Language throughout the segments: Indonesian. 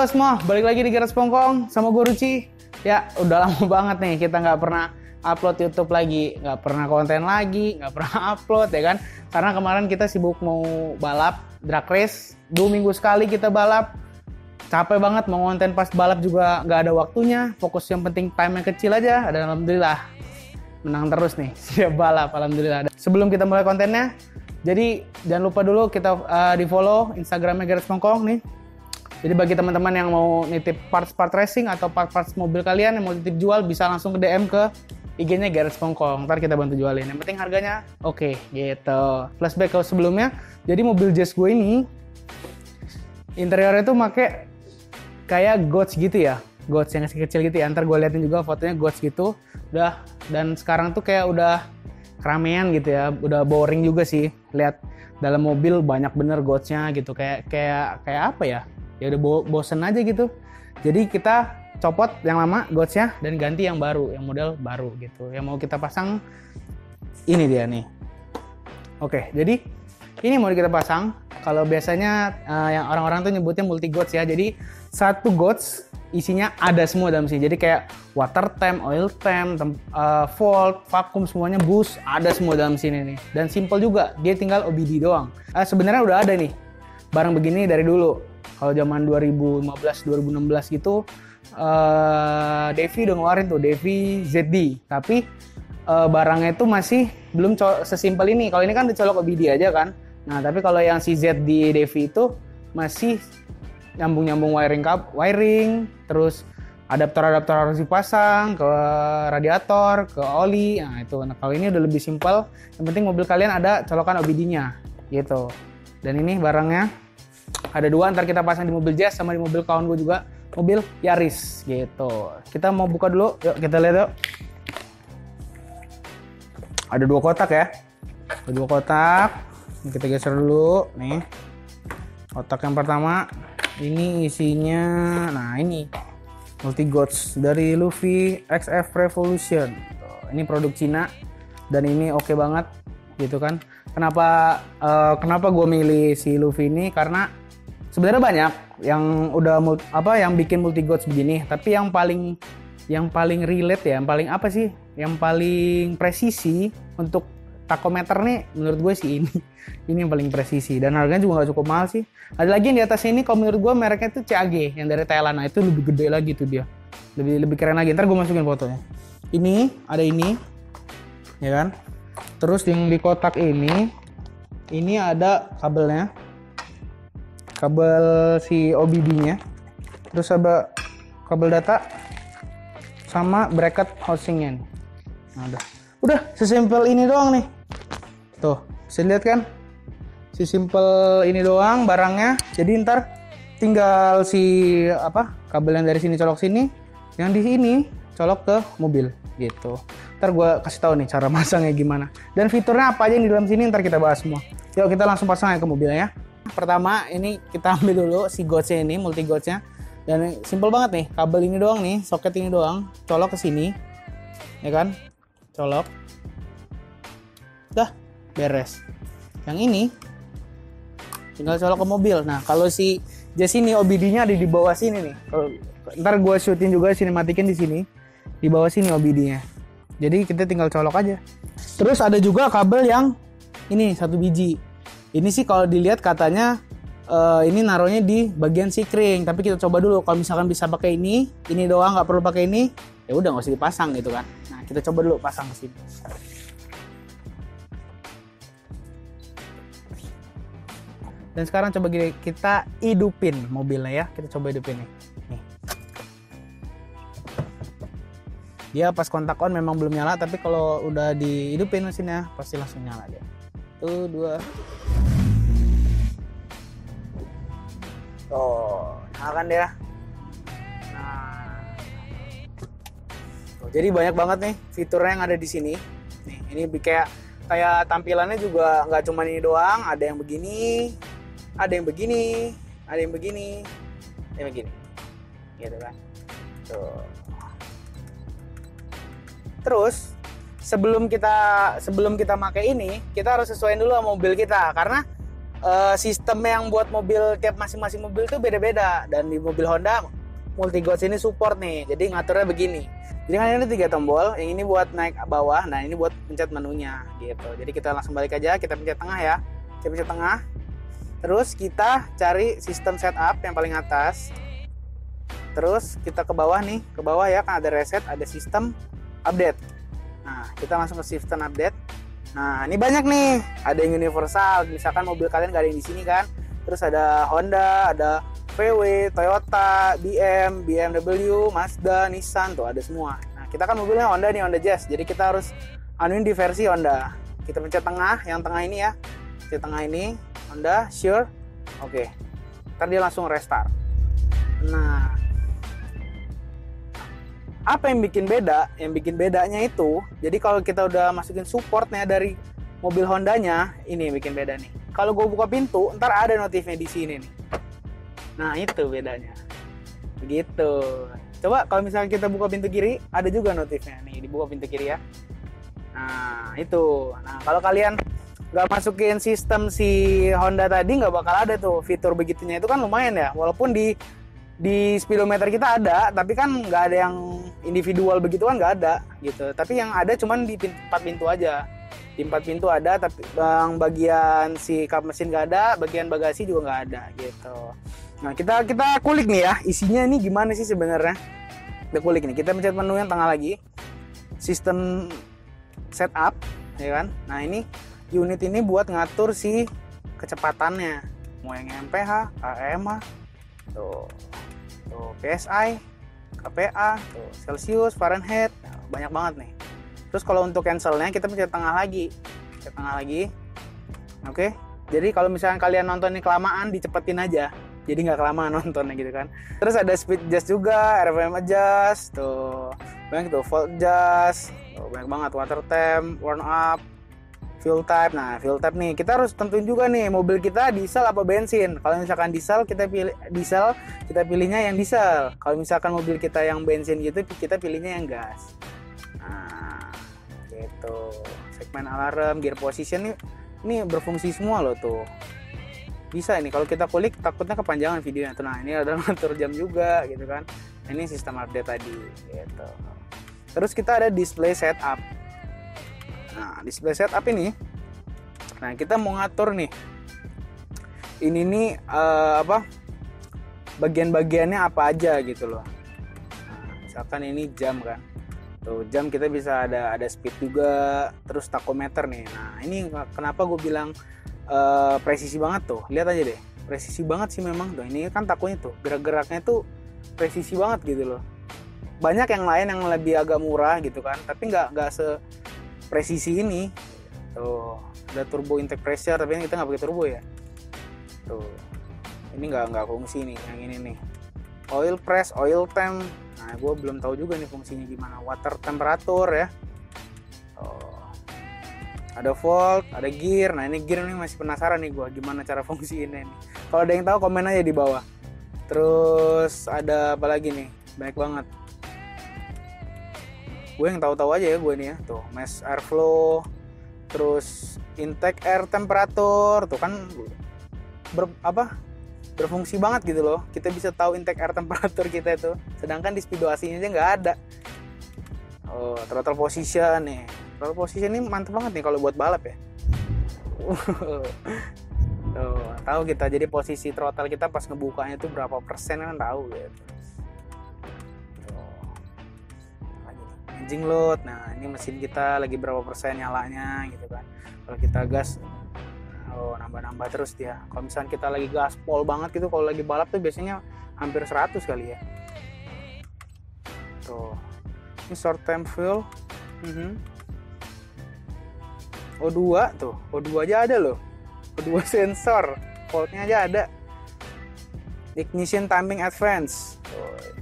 Halo semua, balik lagi di Garas Pongkong sama gue Ruci. Ya, udah lama banget nih kita nggak pernah upload YouTube lagi, nggak pernah konten lagi, nggak pernah upload ya kan. Karena kemarin kita sibuk mau balap, drag race, 2 minggu sekali kita balap. Capek banget, mau konten pas balap juga nggak ada waktunya. Fokus yang penting time yang kecil aja, dan alhamdulillah menang terus nih, siap balap, alhamdulillah. Sebelum kita mulai kontennya, jadi jangan lupa dulu kita di follow Instagramnya Garas Pongkong nih. Jadi bagi teman-teman yang mau nitip parts-part racing atau part-parts mobil kalian yang mau nitip jual, bisa langsung ke DM ke IG-nya Garas Pongkong. Ntar kita bantu jualin. Yang penting harganya oke, gitu. Flashback ke sebelumnya. Jadi mobil Jazz gue ini interiornya tuh make kayak Goats gitu ya. Goats yang kecil-kecil gitu ya. Ntar gue liatin juga fotonya Goats gitu. Udah, dan sekarang tuh kayak udah keramaian gitu ya. Udah boring juga sih. Lihat dalam mobil banyak bener Goats-nya gitu. Kayak apa ya? Ya udah bosen aja gitu. Jadi kita copot yang lama Goats-nya dan ganti yang baru, yang model baru gitu. Yang mau kita pasang ini dia nih. Oke, jadi ini mau kita pasang. Kalau biasanya yang orang-orang tuh nyebutnya multi Goats ya. Jadi satu Goats isinya ada semua dalam sini. Jadi kayak water temp, oil temp, volt, vakum, semuanya bus ada semua dalam sini nih. Dan simple juga, dia tinggal OBD doang. Sebenarnya udah ada nih barang begini dari dulu. Kalau zaman 2015-2016 gitu, Devi udah ngeluarin tuh, Devi ZD. Tapi barangnya itu masih belum sesimpel ini. Kalau ini kan dicolok OBD aja kan. Nah, tapi kalau yang si ZD Devi itu masih nyambung-nyambung wiring, terus adaptor harus dipasang ke radiator, ke oli. Nah, itu. Nah, kalau ini udah lebih simpel. Yang penting mobil kalian ada colokan OBD-nya gitu. Dan ini barangnya ada dua, ntar kita pasang di mobil Jazz sama di mobil kawan gue juga, mobil Yaris gitu. Kita mau buka dulu, yuk kita lihat yuk. Ada 2 kotak ya. Ada 2 kotak. Ini kita geser dulu nih. Kotak yang pertama, ini isinya, nah ini multi Goats dari Luffy XF Revolution. Ini produk Cina dan ini oke banget gitu kan. Kenapa gue milih si Luffy ini? Karena sebenarnya banyak yang udah yang bikin multi Goats begini, tapi yang paling relate ya, yang paling apa sih? Yang paling presisi untuk takometer nih menurut gue sih ini. Ini yang paling presisi dan harganya juga nggak cukup mahal sih. Ada lagi yang di atas ini kalau menurut gue mereknya itu CAG yang dari Thailand. Nah, itu lebih gede lagi tuh dia. Lebih keren lagi. Ntar gue masukin fotonya. Ini ada ini. Ya kan? Terus yang di kotak ini ada kabelnya. Kabel si OBD-nya. Terus ada kabel data sama bracket housing-nya. Nah, udah sesimpel ini doang nih. Tuh, bisa lihat kan? Sesimpel ini doang barangnya. Jadi ntar tinggal kabel yang dari sini colok sini, yang di sini colok ke mobil gitu. Ntar gue kasih tahu nih cara masangnya gimana. Dan fiturnya apa aja yang di dalam sini ntar kita bahas semua. Yuk kita langsung pasang ke mobilnya ya. Pertama ini kita ambil dulu si Goats-nya ini, multi Goats-nya. Dan simple banget nih, kabel ini doang nih, soket ini doang, colok ke sini. Ya kan? Colok. Dah, beres. Yang ini tinggal colok ke mobil. Nah, kalau si Jazz ini OBD-nya ada di bawah sini nih. Ntar gue syuting juga sinematikin di sini. Di bawah sini OBD-nya. Jadi kita tinggal colok aja. Terus ada juga kabel yang ini 1 biji. Ini sih kalau dilihat katanya ini naruhnya di bagian sikring. Tapi kita coba dulu. Kalau misalkan bisa pakai ini doang, nggak perlu pakai ini, ya udah nggak usah dipasang gitu kan. Nah, kita coba dulu pasang ke sini. Dan sekarang coba kita hidupin mobilnya ya. Kita coba hidupin nih. Dia pas kontak on memang belum nyala, tapi kalau udah dihidupin mesinnya pasti langsung nyala dia. 1, 2. Tuh, nyala kan dia. Nah. Tuh, jadi banyak banget nih fiturnya yang ada di sini. Nih, ini kayak tampilannya juga nggak cuma ini doang, ada yang begini, ada yang begini, ada yang begini, ada yang begini. Gitu kan. Tuh. Terus sebelum kita pakai ini, kita harus sesuaiin dulu sama mobil kita, karena sistem yang buat mobil, tiap masing-masing mobil tuh beda-beda. Dan di mobil Honda multi gauge ini support nih, jadi ngaturnya begini. Jadi kan ini 3 tombol, yang ini buat naik bawah, nah ini buat pencet menunya gitu. Jadi kita langsung balik aja, kita pencet tengah ya, kita pencet tengah. Terus kita cari sistem setup yang paling atas. Terus kita ke bawah nih, ke bawah ya kan ada reset, ada sistem update. Nah kita langsung ke sistem update. Nah ini banyak nih, ada yang universal, misalkan mobil kalian gak ada yang di sini kan. Terus ada Honda, ada VW, Toyota, BMW, Mazda, Nissan, tuh ada semua. Nah kita kan mobilnya Honda nih, Honda Jazz, jadi kita harus anuin di versi Honda. Kita pencet tengah, yang tengah ini ya, pencet tengah ini, Honda, sure, oke. Ntar dia langsung restart. Nah apa yang bikin beda? Yang bikin bedanya itu, jadi kalau kita udah masukin supportnya dari mobil Hondanya, ini yang bikin beda nih. Kalau gue buka pintu, ntar ada notifnya di sini nih. Nah itu bedanya. Begitu. Coba kalau misalnya kita buka pintu kiri, ada juga notifnya nih, dibuka pintu kiri ya. Nah itu. Nah kalau kalian nggak masukin sistem si Honda tadi, nggak bakal ada tuh fitur begitunya. Itu kan lumayan ya, walaupun di speedometer kita ada, tapi kan nggak ada yang individual begitu kan, nggak ada gitu. Tapi yang ada cuman di 4 pintu aja. Di 4 pintu ada, tapi yang bagian si kap mesin nggak ada, bagian bagasi juga nggak ada gitu. Nah kita kulik nih ya, isinya ini gimana sih sebenarnya. Kita kulik nih, kita pencet menu yang tengah lagi, sistem setup ya kan. Nah ini unit ini buat ngatur si kecepatannya, mau yang MPH, KMH, tuh PSI, KPA, tuh Celsius, Fahrenheit, nah, banyak banget nih. Terus kalau untuk cancelnya kita pencet tengah lagi, oke. Jadi kalau misalnya kalian nonton ini kelamaan, dicepetin aja, jadi nggak kelamaan nontonnya gitu kan. Terus ada speed adjust juga, RPM adjust, tuh banyak tuh, volt adjust, tuh, banyak banget, water temp, warm up, fuel type. Nah fuel type nih kita harus tentuin juga nih, mobil kita diesel apa bensin. Kalau misalkan diesel, kita pilih diesel, kita pilihnya yang diesel. Kalau misalkan mobil kita yang bensin gitu, kita pilihnya yang gas. Nah gitu. Segmen alarm, gear position ini berfungsi semua loh tuh. Bisa ini kalau kita kulik, takutnya kepanjangan videonya tuh. Nah ini ada ngatur jam juga gitu kan. Ini sistem update tadi gitu. Terus kita ada display setup. Nah display setup ini, nah kita mau ngatur nih, ini nih bagian-bagiannya apa aja gitu loh. Nah, misalkan ini jam kan, tuh jam kita bisa ada speed juga, terus tachometer nih. Nah ini kenapa gue bilang presisi banget tuh, lihat aja deh, presisi banget sih memang tuh. Ini kan takonya tuh gerak-geraknya tuh presisi banget gitu loh. Banyak yang lain yang lebih agak murah gitu kan, tapi nggak presisi ini. Tuh ada turbo intake pressure, tapi kita nggak pakai turbo ya. Tuh ini nggak fungsi nih, yang ini nih oil press, oil temp. Nah gue belum tahu juga nih fungsinya gimana. Water temperatur ya. Ada volt, ada gear. Nah ini gear nih masih penasaran nih gue, gimana cara fungsiinnya nih. Kalau ada yang tahu komen aja di bawah. Terus ada apa lagi nih, banyak banget. Gue yang tahu-tahu aja ya gue nih ya. Tuh mass airflow, terus intake air temperatur, tuh kan berfungsi banget gitu loh. Kita bisa tahu intake air temperatur kita itu, sedangkan di speedo aslinya aja nggak ada. Oh, throttle position nih. Throttle position ini mantep banget nih kalau buat balap ya. Tuh, tahu kita jadi posisi throttle kita pas ngebukanya tuh berapa persen kan tahu gitu. Engine load, nah ini mesin kita lagi berapa persen nyalanya gitu kan. Kalau kita gas, nambah-nambah terus dia. Kalau misalnya kita lagi gaspol banget gitu, kalau lagi balap tuh biasanya hampir 100 kali ya. Tuh, ini short term fuel. O2 tuh, O2 aja ada loh. O2 sensor, voltnya aja ada. Ignition timing advance. Tuh.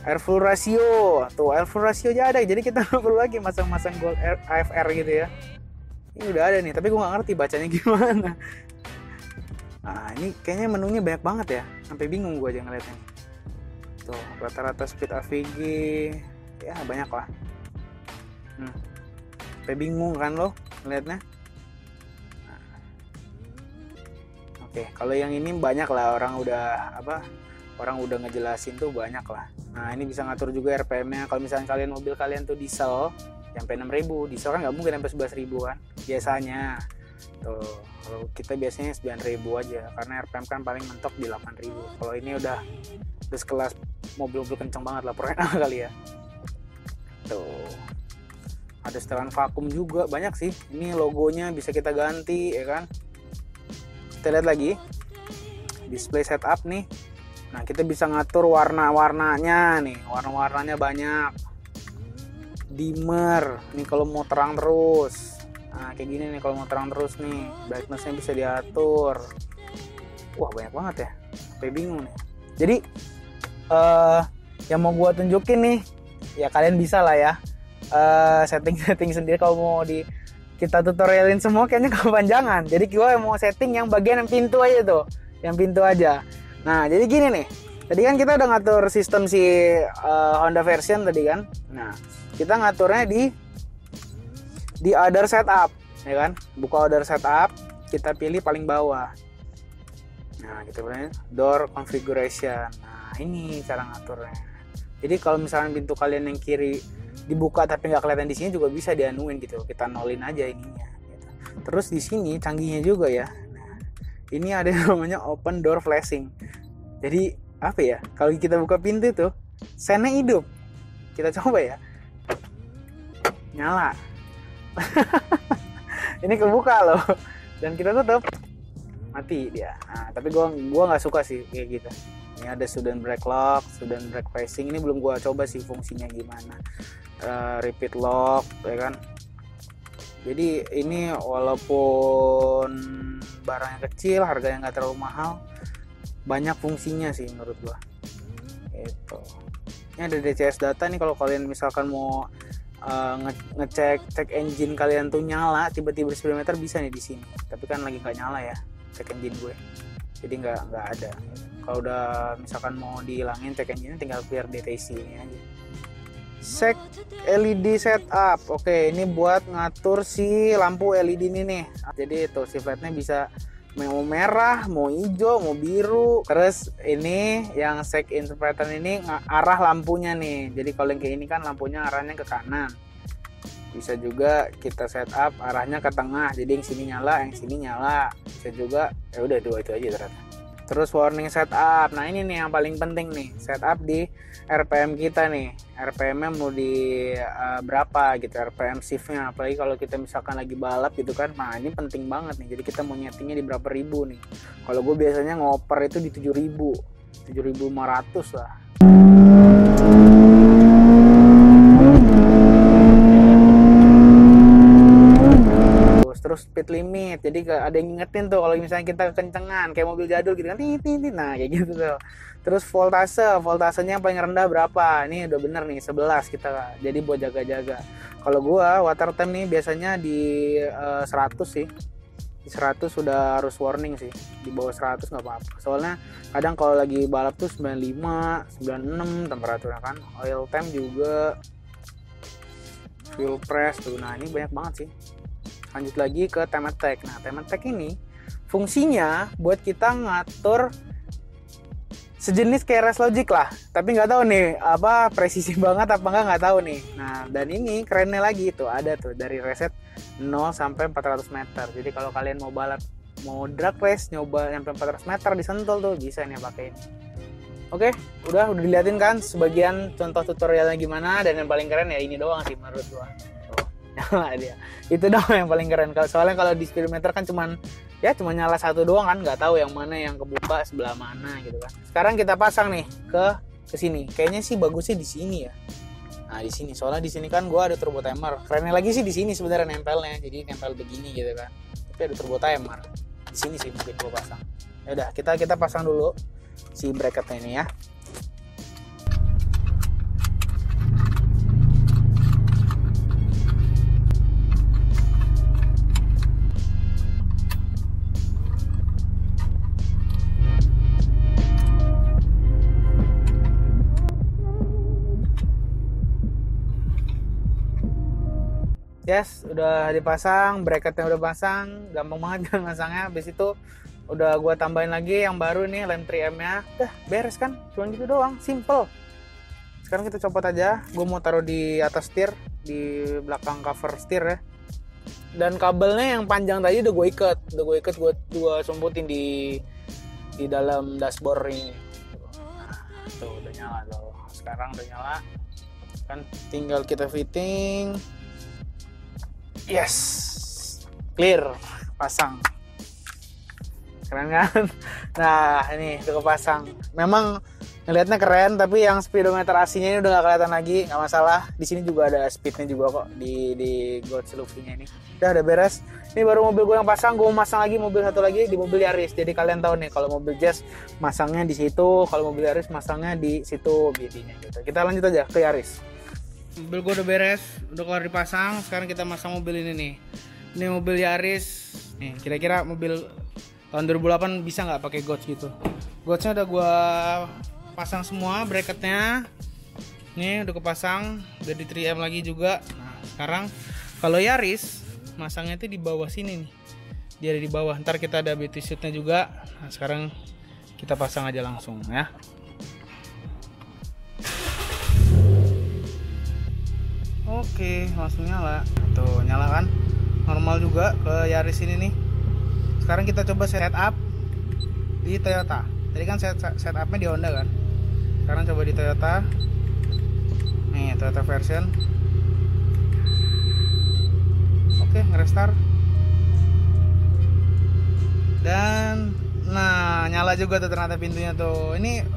Airflow ratio, tuh airflow ratio aja ada, jadi kita nggak perlu lagi masang-masang gold AFR gitu ya. Ini udah ada nih, tapi gue nggak ngerti bacanya gimana. Nah ini kayaknya menunya banyak banget ya, sampai bingung gue aja ngeliatnya. Tuh rata-rata speed AVG, ya banyak lah. Sampai bingung kan lo ngeliatnya. Nah, Oke, kalau yang ini banyak lah orang udah ngejelasin tuh banyak lah. Nah ini bisa ngatur juga RPM-nya. Kalau misalnya mobil kalian tuh diesel sampai 6.000, diesel kan nggak mungkin sampai 11.000 kan biasanya. Tuh, kalau kita biasanya 9.000 aja karena RPM kan paling mentok di 8.000. Kalau ini udah sekelas mobil-mobil kenceng banget lah, Pro kali ya. Tuh. Ada setelan vakum juga banyak sih. Ini logonya bisa kita ganti ya kan. Kita lihat lagi display setup nih. Nah kita bisa ngatur warna-warnanya nih. Warna-warnanya banyak. Dimmer nih kalau mau terang terus. Nah kayak gini nih kalau mau terang terus nih. Brightness-nya bisa diatur. Wah banyak banget ya. Sampai bingung nih. Jadi yang mau gua tunjukin nih, ya kalian bisa lah ya setting sendiri. Kalau mau kita tutorialin semua kayaknya kepanjangan. Jadi gue mau setting yang bagian yang pintu aja tuh, yang pintu aja. Nah jadi gini nih, tadi kan kita udah ngatur sistem si Honda version tadi kan. Nah kita ngaturnya di other setup ya kan. Buka other setup, kita pilih paling bawah. Nah kita pilih door configuration. Nah ini cara ngaturnya. Jadi kalau misalnya pintu kalian yang kiri dibuka tapi nggak kelihatan di sini juga bisa dianuin gitu, kita nolin aja ininya gitu. Terus di sini canggihnya juga ya, nah, ini ada namanya open door flashing. Jadi apa ya, kalau kita buka pintu tuh sennya hidup. Kita coba ya, nyala. Ini kebuka loh dan kita tutup, mati dia. Nah, tapi gua nggak suka sih kayak gitu. Ini ada student brake lock, student brake flashing. Ini belum gua coba sih fungsinya gimana. Repeat lock ya kan. Jadi ini walaupun barangnya kecil, harganya nggak terlalu mahal, banyak fungsinya sih menurut gua. Itu. Ini ada DCS data nih kalau kalian misalkan mau cek engine kalian tuh nyala, tiba-tiba speedometer bisa nih di sini. Tapi kan lagi nggak nyala ya cek engine gue. Jadi nggak ada. Kalau udah misalkan mau dihilangin cek engine tinggal clear DTC ini aja. Set LED setup. Oke, ini buat ngatur si lampu LED ini nih. Jadi itu si flatnya bisa mau merah, mau hijau, mau biru. Terus ini yang set interpreter ini arah lampunya nih. Jadi kalau yang kayak ini kan lampunya arahnya ke kanan. Bisa juga kita setup arahnya ke tengah. Jadi yang sini nyala, yang sini nyala. Bisa juga ya udah dua itu aja ternyata. Terus warning setup. Nah ini nih yang paling penting nih, setup di RPM kita nih. RPM-nya mau di berapa gitu, RPM shift-nya. Apalagi kalau kita misalkan lagi balap gitu kan. Nah ini penting banget nih. Jadi kita mau nyetingnya di berapa ribu nih. Kalau gue biasanya ngoper itu di 7.000, 7.500 lah. Terus speed limit, jadi ada yang ngingetin tuh kalau misalnya kita kencengan kayak mobil jadul gitu kan, nah kayak gitu tuh. Terus voltasenya yang paling rendah berapa, ini udah bener nih 11 kita, jadi buat jaga-jaga. Kalau gua water temp nih biasanya di 100 sih, di 100 sudah harus warning sih, di bawah 100 nggak apa-apa. Soalnya kadang kalau lagi balap tuh 95, 96 temperaturnya kan. Oil temp juga, fuel press tuh, nah ini banyak banget sih. Lanjut lagi ke time attack. Nah, time attack ini fungsinya buat kita ngatur sejenis kayak race logic lah. Tapi nggak tahu nih apa presisi banget apa nggak tahu nih. Nah, dan ini kerennya lagi tuh ada tuh dari reset 0 sampai 400 meter. Jadi kalau kalian mau balap, mau drag race, nyoba sampai 400 meter disentul tuh bisa nih pakai ini. Oke, udah diliatin kan sebagian contoh tutorialnya gimana, dan yang paling keren ya ini doang sih menurut gua. Nyala dia, itu doang yang paling keren. Soalnya kalau di speedometer kan cuma nyala satu doang kan, nggak tahu yang mana yang kebuka sebelah mana gitu kan. Sekarang kita pasang nih ke sini. Kayaknya sih bagusnya di sini ya. Nah di sini, soalnya di sini kan gua ada turbo timer. Kerennya lagi sih di sini sebenarnya nempelnya, jadi nempel begini gitu kan. Tapi ada turbo timer di sini sih mungkin gua pasang. Ya udah kita pasang dulu si bracketnya ini ya. Yes, udah dipasang, bracketnya udah pasang, gampang banget kan masangnya. Habis itu udah gue tambahin lagi yang baru nih lem 3M-nya. Udah beres kan, cuma gitu doang, simple. Sekarang kita copot aja. Gue mau taruh di atas setir, di belakang cover setir ya. Dan kabelnya yang panjang tadi udah gue ikat, gue sumputin di dalam dashboard ini. Tuh udah nyala tuh. Sekarang udah nyala. Kan tinggal kita fitting. Yes, clear, pasang. Keren kan? Nah ini udah kepasang. Memang ngelihatnya keren, tapi yang speedometer AC-nya ini udah gak kelihatan lagi, nggak masalah. Di sini juga ada speednya juga kok di Gods Luffy-nya ini. Udah beres. Ini baru mobil gue yang pasang. Gue mau masang lagi mobil satu lagi di mobil Yaris. Jadi kalian tahu nih, kalau mobil Jazz masangnya di situ, kalau mobil Yaris masangnya di situ BD-nya gitu. Kita lanjut aja ke Yaris. Mobil gue udah beres, udah kelar dipasang. Sekarang kita masang mobil ini nih. Ini mobil Yaris. Nih, kira-kira mobil tahun 2008 bisa nggak pakai Gods gitu? Godsnya udah gue pasang semua, bracketnya. Nih udah kepasang, udah di 3M lagi juga. Nah sekarang kalau Yaris masangnya itu di bawah sini nih. Dia ada di bawah. Ntar kita ada beauty suitnya juga. Nah sekarang kita pasang aja langsung ya. Oke, langsung nyala. Tuh, nyala kan? Normal juga ke Yaris ini nih. Sekarang kita coba setup di Toyota. Tadi kan setupnya di Honda kan. Sekarang coba di Toyota. Nih, Toyota version. Oke, nge-restart. Dan nah, nyala juga tuh ternyata pintunya tuh. Ini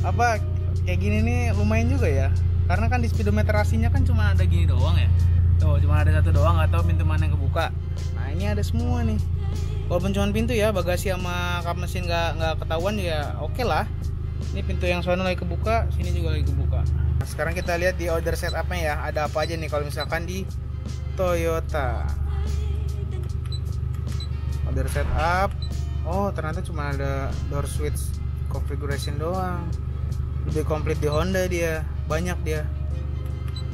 apa kayak gini nih lumayan juga ya. Karena kan di speedometer AC-nya kan cuma ada gini doang ya. Tuh, cuma ada satu doang, nggak tahu pintu mana yang kebuka. Nah, ini ada semua nih. Walaupun cuma pintu ya, bagasi sama kap mesin nggak ketahuan ya, oke lah. Ini pintu yang sono lagi kebuka, sini juga lagi kebuka. Nah, sekarang kita lihat di order setupnya ya, ada apa aja nih kalau misalkan di Toyota. Order setup. Oh, ternyata cuma ada door switch configuration doang. Lebih komplit di Honda dia, banyak dia.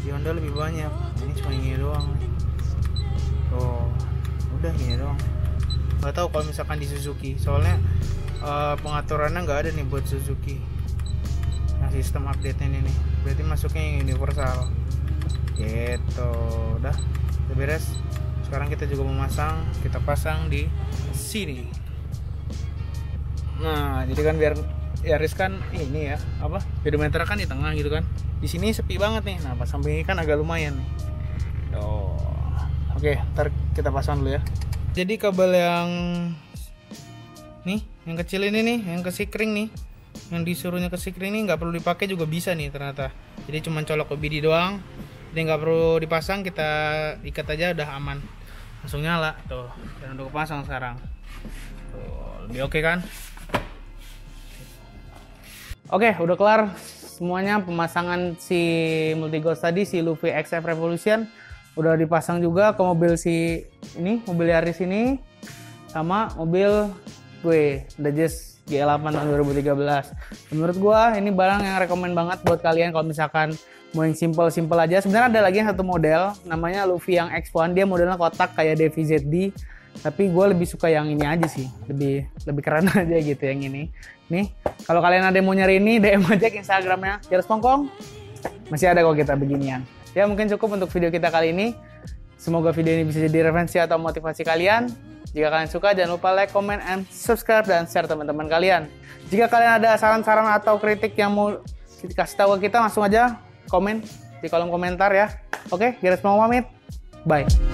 Di Honda lebih banyak. Ini cuma ini doang. Oh, udah ini doang. Nggak tahu kalau misalkan di Suzuki, soalnya pengaturannya nggak ada nih buat Suzuki. Nah, sistem update-nya ini nih, berarti masuknya yang universal gitu. Udah beres. Sekarang kita juga memasang, kita pasang di sini. Nah, jadi kan biar Yaris kan ini ya, apa, speedometer kan di tengah gitu kan. Di sini sepi banget nih. Nah, pas samping ini kan agak lumayan nih. Oh, oke, ntar kita pasang dulu ya. Jadi kabel yang nih, yang kecil ini nih, yang ke sikring nih, yang disuruhnya ke sikring ini nggak perlu dipakai juga bisa nih ternyata. Jadi cuma colok ke BD doang, jadi nggak perlu dipasang, kita ikat aja udah aman, langsung nyala tuh. Dan udah kepasang sekarang. Tuh, lebih oke kan? Oke, udah kelar semuanya pemasangan si Multighost tadi, si Luffy XF Revolution. Udah dipasang juga ke mobil si ini, mobil Yaris ini, sama mobil gue, The Jazz GL8 tahun 2013. Menurut gue ini barang yang rekomen banget buat kalian kalau misalkan mau yang simple aja. Sebenarnya ada lagi yang satu model, namanya Luffy yang X1. Dia modelnya kotak kayak Devi ZD. Tapi gue lebih suka yang ini aja sih, lebih keren aja gitu yang ini. Nih, kalau kalian ada yang mau nyari ini, DM aja ke Instagramnya Jaros Pongkong. Masih ada kok kita beginian. Ya mungkin cukup untuk video kita kali ini. Semoga video ini bisa jadi referensi atau motivasi kalian. Jika kalian suka, jangan lupa like, comment, and subscribe, dan share teman-teman kalian. Jika kalian ada saran-saran atau kritik yang mau dikasih tahu ke kita, langsung aja komen di kolom komentar ya. Oke, Jaros Pongkong pamit. Bye.